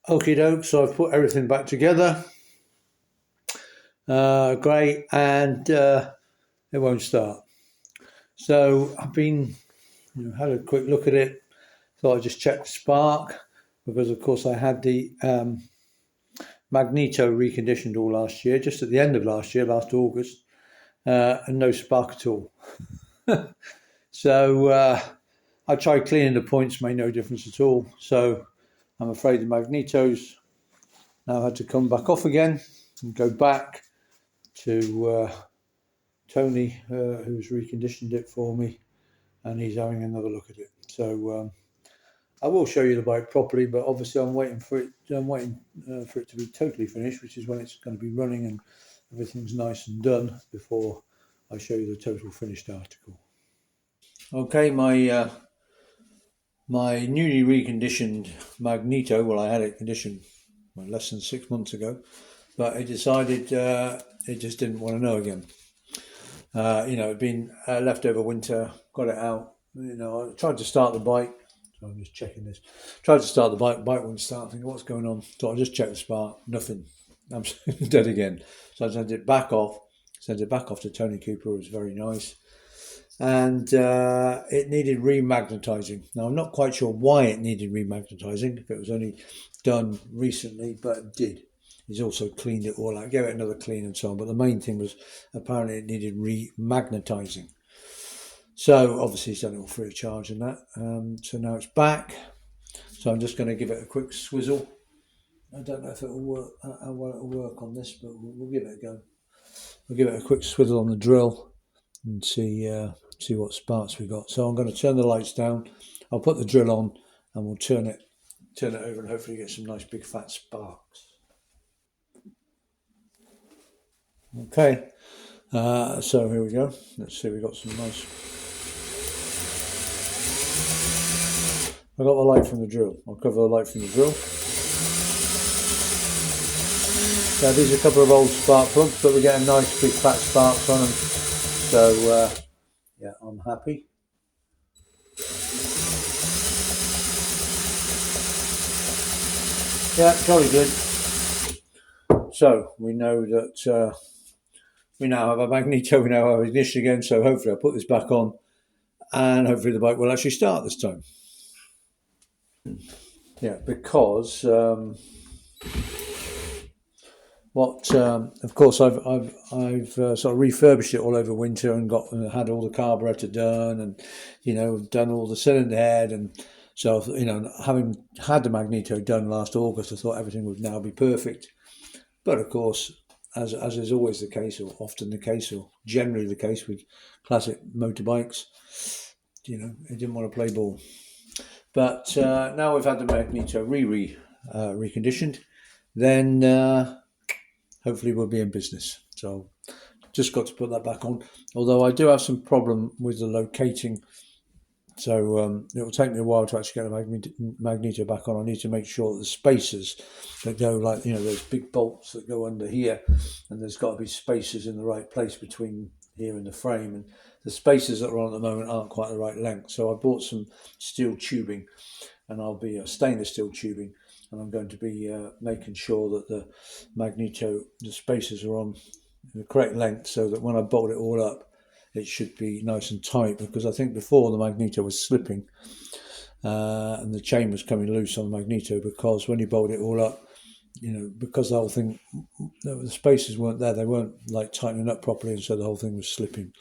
Okie doke, so I've put everything back together. Great, and it won't start. So I've been had a quick look at it. Thought I'd just check the spark because, of course, I had the Magneto reconditioned all last year, just at the end of last year, last August, and no spark at all. So I tried cleaning the points, made no difference at all. So I'm afraid the Magneto's now had to come back off again and go back to Tony, who's reconditioned it for me, and he's having another look at it. So I will show you the bike properly, but obviously I'm waiting for it. I'm waiting for it to be totally finished, which is when it's going to be running and everything's nice and done before I show you the total finished article. Okay, my newly reconditioned Magneto. Well, I had it conditioned less than 6 months ago, but it decided it just didn't want to know again. It'd been left over winter, got it out. I tried to start the bike. So I'm just checking this. Tried to start the bike wouldn't start. Thinking, what's going on? So I just checked the spark, nothing. I'm dead again. So I sent it back off. To Tony Cooper. It was very nice. And it needed remagnetizing. Now, I'm not quite sure why it needed remagnetizing, if it was only done recently, but it did. He's also cleaned it all out, gave it another clean and so on. But the main thing was apparently it needed remagnetizing. So obviously he's done it all free of charge and that. So now it's back. So I'm just going to give it a quick swizzle. I don't know if it'll work, how well it'll work on this, but we'll give it a go. We'll give it a quick swizzle on the drill and see what sparks we got. So I'm going to turn the lights down. I'll put the drill on and we'll turn it over and hopefully get some nice big fat sparks. Okay, so here we go. Let's see, we got some nice. I got the light from the drill. I'll cover the light from the drill. Now these are a couple of old spark plugs, but we're getting nice big fat sparks on them. So yeah, I'm happy. Yeah, jolly good. So we know that we now have a Magneto, we now have ignition again. So hopefully I'll put this back on, and hopefully the bike will actually start this time. Yeah, because of course I've sort of refurbished it all over winter and had all the carburetor done, and done all the cylinder head, and so having had the Magneto done last August, I thought everything would now be perfect. But of course, as is always the case, or often the case, or generally the case with classic motorbikes, it didn't want to play ball. But now we've had the Magneto reconditioned, then hopefully we'll be in business. So just got to put that back on. Although I do have some problem with the locating, so it will take me a while to actually get the Magneto back on. I need to make sure that the spacers that go, like those big bolts that go under here, and there's got to be spacers in the right place between here and the frame, and the spacers that are on at the moment aren't quite the right length. So I bought some steel tubing, and I'll be stainless steel tubing, and I'm going to be making sure that the Magneto, the spacers are on the correct length, so that when I bolt it all up, it should be nice and tight. Because I think before the Magneto was slipping, and the chain was coming loose on the Magneto, because when you bolt it all up, because the whole thing, the spacers weren't there, they weren't like tightening up properly, and so the whole thing was slipping.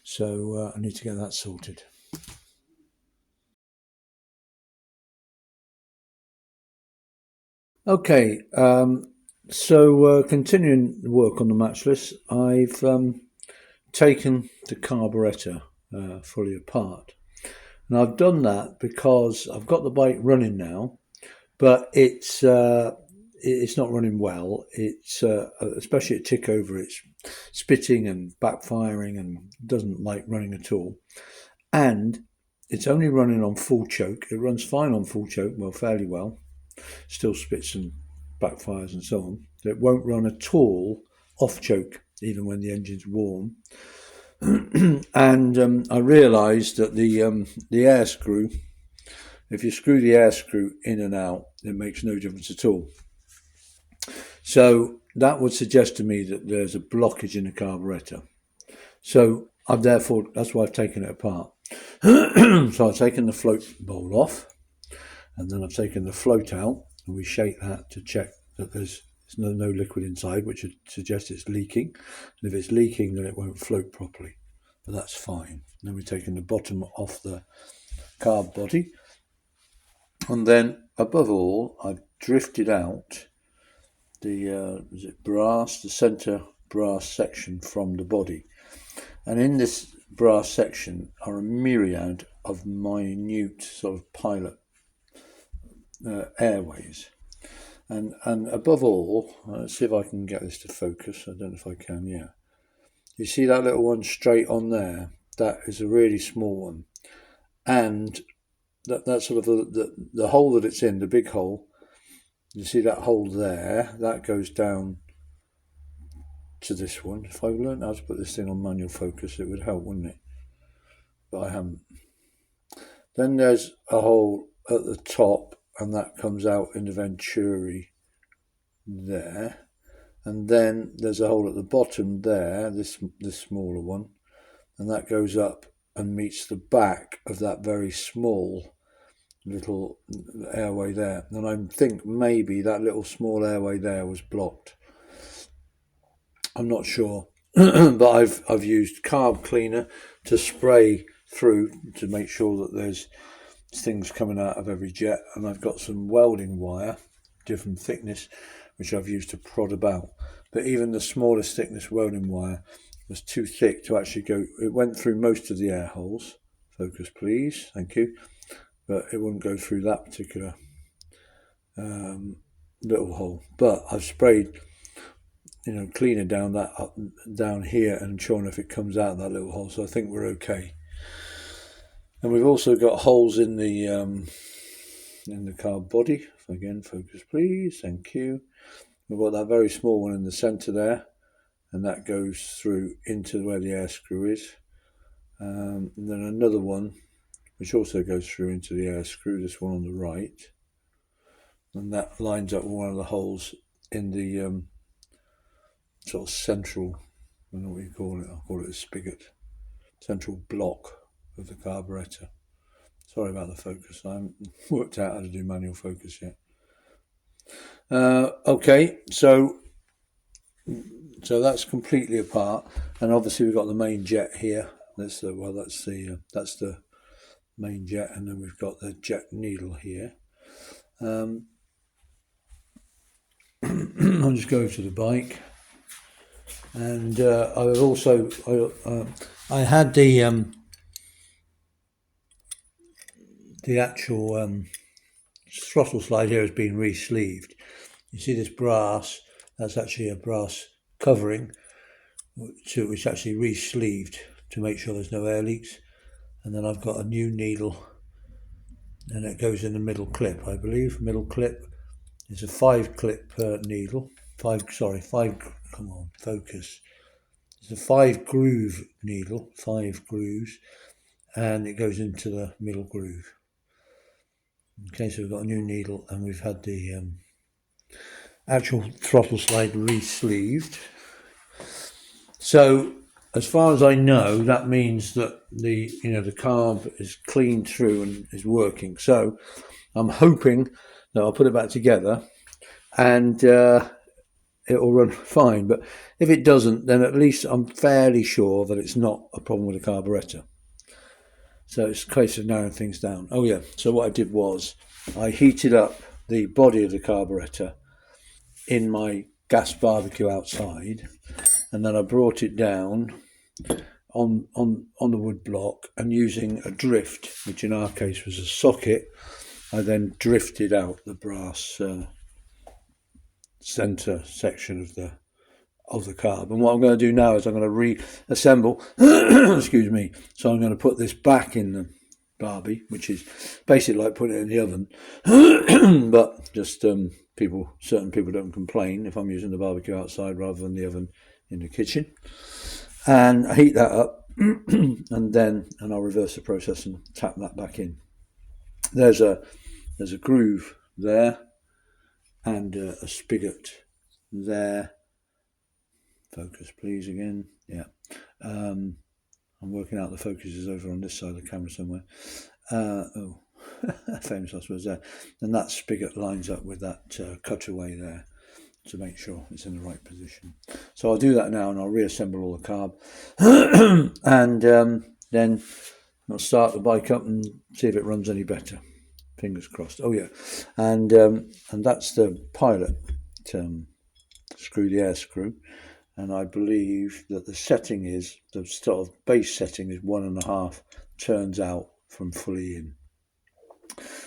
So I need to get that sorted. Okay, so continuing the work on the Matchless, I've taken the carburetor fully apart. And I've done that because I've got the bike running now, but it's not running well. It's especially at tick over, it's spitting and backfiring and doesn't like running at all. And it's only running on full choke. It runs fine on full choke, well, fairly well. Still spits and backfires and so on. It won't run at all off choke, even when the engine's warm. And I realised that the air screw If you screw the air screw in and out, it makes no difference at all. So that would suggest to me that there's a blockage in the carburetor. So that's why I've taken it apart. So I've taken the float bowl off, and then I've taken the float out, and we shake that to check that there's no liquid inside, which would suggest it's leaking. And if it's leaking, then it won't float properly, but that's fine. Then we've taken the bottom off the carb body, and then above all, I've drifted out the the center brass section from the body. And in this brass section are a myriad of minute sort of pilot airways. And above all, let's see if I can get this to focus. I don't know if I can, yeah. You see that little one straight on there? That is a really small one. And that's sort of the hole that it's in, the big hole. You see that hole there? That goes down to this one. If I learned how to put this thing on manual focus, it would help, wouldn't it? But I haven't. Then there's a hole at the top, and that comes out in the venturi there. And then there's a hole at the bottom there, this smaller one, and that goes up and meets the back of that very small little airway there. And I think maybe that little small airway there was blocked. I'm not sure, but I've used carb cleaner to spray through to make sure that there's things coming out of every jet, and I've got some welding wire, different thickness, which I've used to prod about. But even the smallest thickness welding wire was too thick to actually go. It went through most of the air holes. Focus, please. Thank you. But it wouldn't go through that particular little hole. But I've sprayed, cleaner down here, and sure enough, it comes out of that little hole. So I think we're okay. And we've also got holes in the carb body. Again, focus, please. Thank you. We've got that very small one in the centre there, and that goes through into where the air screw is. And then another one, which also goes through into the air screw, this one on the right. And that lines up with one of the holes in the sort of central, I don't know what you call it, I'll call it a spigot, central block of the carburetor. Sorry about the focus, I haven't worked out how to do manual focus yet. Okay, so that's completely apart, and obviously we've got the main jet here. That's the main jet, and then we've got the jet needle here. I'll just go to the bike, and I had the actual throttle slide here has been re-sleeved. You see this brass, that's actually a brass covering which actually re-sleeved to make sure there's no air leaks. And then I've got a new needle, and it goes in the middle clip, I believe. Middle clip is a 5-clip needle. Come on, focus. It's a 5-groove needle, 5 grooves, and it goes into the middle groove. Okay, so we've got a new needle, and we've had the actual throttle slide re-sleeved. So as far as I know, that means that the carb is cleaned through and is working. So I'm hoping that I'll put it back together and it will run fine. But if it doesn't, then at least I'm fairly sure that it's not a problem with the carburetor. So it's a case of narrowing things down. Oh yeah, so what I did was I heated up the body of the carburetor in my gas barbecue outside, and then I brought it down on the wood block, and using a drift, which in our case was a socket, I then drifted out the brass centre section of the carb. And what I'm going to do now is I'm going to reassemble excuse me, so I'm going to put this back in the Barbie, which is basically like putting it in the oven, but just certain people don't complain if I'm using the barbecue outside rather than the oven in the kitchen. And I heat that up and I'll reverse the process and tap that back in. there's a groove there and a spigot there. Focus please again. Yeah. I'm working out the focus is over on this side of the camera somewhere. Famous I suppose there. And that spigot lines up with that cutaway there to make sure it's in the right position. So I'll do that now, and I'll reassemble all the carb and then I'll start the bike up and see if it runs any better. Fingers crossed. Oh yeah, and that's the pilot screw, the air screw, and I believe that the setting is, the sort of base setting is 1.5 turns out from fully in.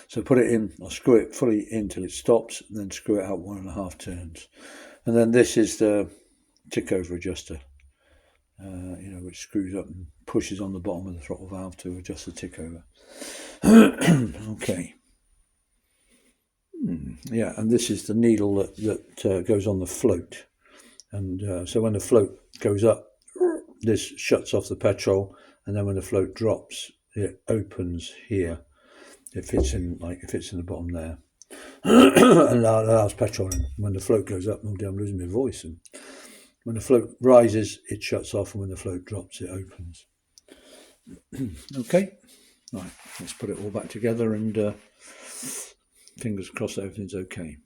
So put it in, I'll screw it fully in till it stops, and then screw it out 1.5 turns. And then this is the tick over adjuster, which screws up and pushes on the bottom of the throttle valve to adjust the tick over. Okay. Yeah, and this is the needle that goes on the float. And so when the float goes up, this shuts off the petrol, and then when the float drops, it opens here. It fits in the bottom there, and allows petrol in. When the float goes up, oh dear, I'm losing my voice. And when the float rises, it shuts off, and when the float drops, it opens. Okay, right. Let's put it all back together, and fingers crossed everything's okay.